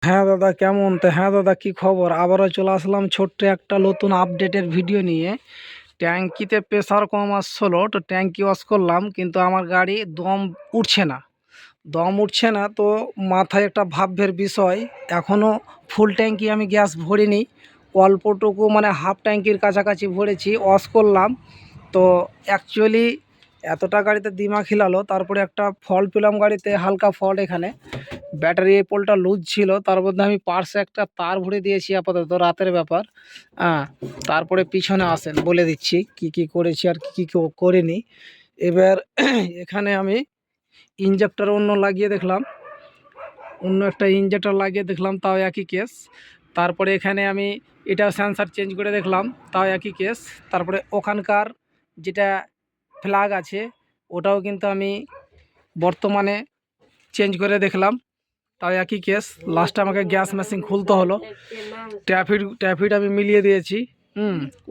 হ্যাঁ দাদা, কেমন? তো হ্যাঁ দাদা, কি খবর? আবারও চলে আসলাম ছোট্ট একটা নতুন আপডেটের ভিডিও নিয়ে। ট্যাঙ্কিতে প্রেসার কম আসছিলো, তো ট্যাঙ্কি ওয়াশ করলাম, কিন্তু আমার গাড়ি দম উঠছে না। তো মাথায় একটা ভাববের বিষয়। এখনও ফুল ট্যাঙ্কি আমি গ্যাস ভরিনি, অল্পটুকু মানে হাফ ট্যাঙ্কির কাছাকাছি ভরেছি, ওয়াশ করলাম। তো অ্যাকচুয়ালি এতটা গাড়িতে দিমাগ হিলালো, তারপরে একটা ফল্ট পেলাম গাড়িতে, হালকা ফল্ট এখানে। ব্যাটারি এই পোলটা লুজ ছিল, তার মধ্যে আমি পার্সে একটা তার ভরে দিয়েছি, আপাতত রাতের ব্যাপার। হ্যাঁ, তারপরে পিছনে আসেন বলে দিচ্ছি কি কি করেছি আর কি কি করিনি। এবার এখানে আমি ইঞ্জেক্টর অন্য একটা ইঞ্জেক্টর লাগিয়ে দেখলাম, তাও একই কেস। তারপরে এখানে আমি এটা সেন্সার চেঞ্জ করে দেখলাম, তাও একই কেস। তারপরে ওখানকার যেটা ফ্ল্যাগ আছে ওটাও কিন্তু আমি বর্তমানে চেঞ্জ করে দেখলাম, তাও একই কেস। লাস্টে আমাকে গ্যাস মেশিন খুলতে হলো। ট্যাফিড আমি মিলিয়ে দিয়েছি।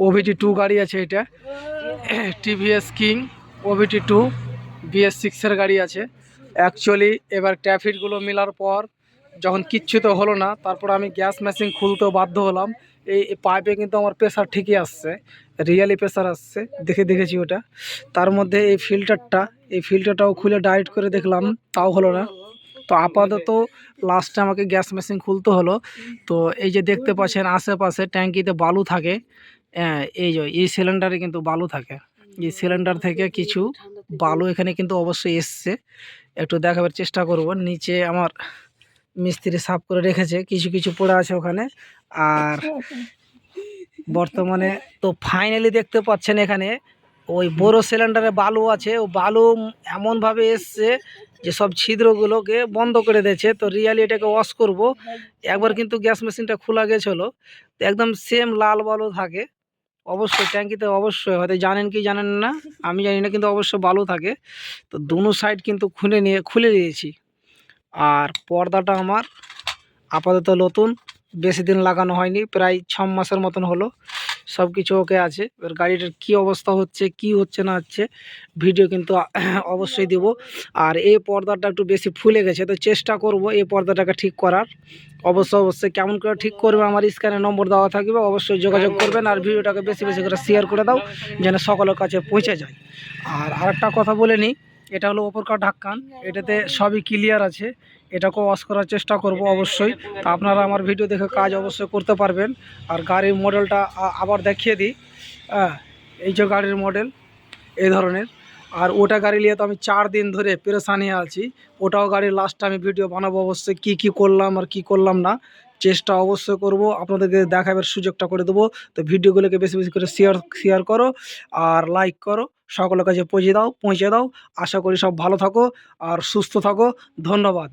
OBT2 গাড়ি আছে এটা, TVS কিং OBT2 BS6-এর গাড়ি আছে। অ্যাকচুয়ালি এবার ট্যাফিডগুলো মিলার পর যখন কিচ্ছু তো হলো না, তারপর আমি গ্যাস মেশিন খুলতেও বাধ্য হলাম। এই পাইপে কিন্তু আমার প্রেশার ঠিকই আসছে, রিয়েলি প্রেশার আসছে, দেখেছি ওটা। তার মধ্যে এই ফিল্টারটাও খুলে ডাইরেক্ট করে দেখলাম, তাও হলো না। তো আপাতত লাস্টে আমাকে গ্যাস মেশিন খুলতে হলো। তো এই যে দেখতে পাচ্ছেন আশেপাশে ট্যাঙ্কিতে বালু থাকে, এই সিলিন্ডারে কিন্তু বালু থাকে। এই সিলিন্ডার থেকে কিছু বালু এখানে কিন্তু অবশ্যই এসছে, একটু দেখাবার চেষ্টা করব। নিচে আমার মিস্ত্রি সাফ করে রেখেছে, কিছু কিছু পড়ে আছে ওখানে। আর বর্তমানে তো ফাইনালি দেখতে পাচ্ছেন এখানে ওই বড় সিলিন্ডারে বালু আছে, ও বালু এমনভাবে এসছে যে সব ছিদ্রগুলোকে বন্ধ করে দিয়েছে। তো রিয়ালি এটাকে ওয়াশ করব। একবার কিন্তু গ্যাস মেশিনটা খোলা গেছিলো, তো একদম সেম লাল বালু থাকে অবশ্যই ট্যাঙ্কিতে, অবশ্যই হয়তো জানেন কি জানেন না আমি জানি না, কিন্তু অবশ্যই বালু থাকে। তো দুনো সাইড কিন্তু খুলে দিয়েছি। আর পর্দাটা আমার আপাতত নতুন, বেশি দিন লাগানো হয়নি, প্রায় 6 মাসের মতন হলো। সব কিছু ওকে আছে। এবার গাড়িটার কি অবস্থা হচ্ছে কি হচ্ছে না হচ্ছে ভিডিও কিন্তু অবশ্যই দেব। আর এই পর্দাটা একটু বেশি ফুলে গেছে, তো চেষ্টা করব এই পর্দাটাকে ঠিক করার। অবশ্যই কেমন করে ঠিক করবে আমার স্ক্যানে নম্বর দেওয়া থাকবে, অবশ্যই যোগাযোগ করবেন। আর ভিডিওটাকে বেশি বেশি করে শেয়ার করে দাও, যেন সকলের কাছে পৌঁছে যায়। আর আরেকটা কথা বলে নিই, এটা হলো ওপরকার ঢাক্কান, এটাতে সবই ক্লিয়ার আছে। এটাকেও ওয়াশ করার চেষ্টা করব অবশ্যই। তো আপনারা আমার ভিডিও দেখে কাজ অবশ্যই করতে পারবেন। আর গাড়ির মডেলটা আবার দেখিয়ে দিই। এই যে গাড়ির মডেল এই ধরনের। আর ওটা গাড়ি নিয়ে তো আমি 4 দিন ধরে পেরেশানি আছি। ওটাও গাড়ির লাস্টে আমি ভিডিও বানাবো অবশ্যই, কি করলাম আর কি করলাম না। চেষ্টা অবশ্যই করব, আপনাদেরকে দেখাবার সুযোগটা করে দেবো। তো ভিডিওগুলোকে বেশি বেশি করে শেয়ার করো আর লাইক করো, সকলের কাছে পৌঁছে দাও। আশা করি সব ভালো থাকো আর সুস্থ থাকো। ধন্যবাদ।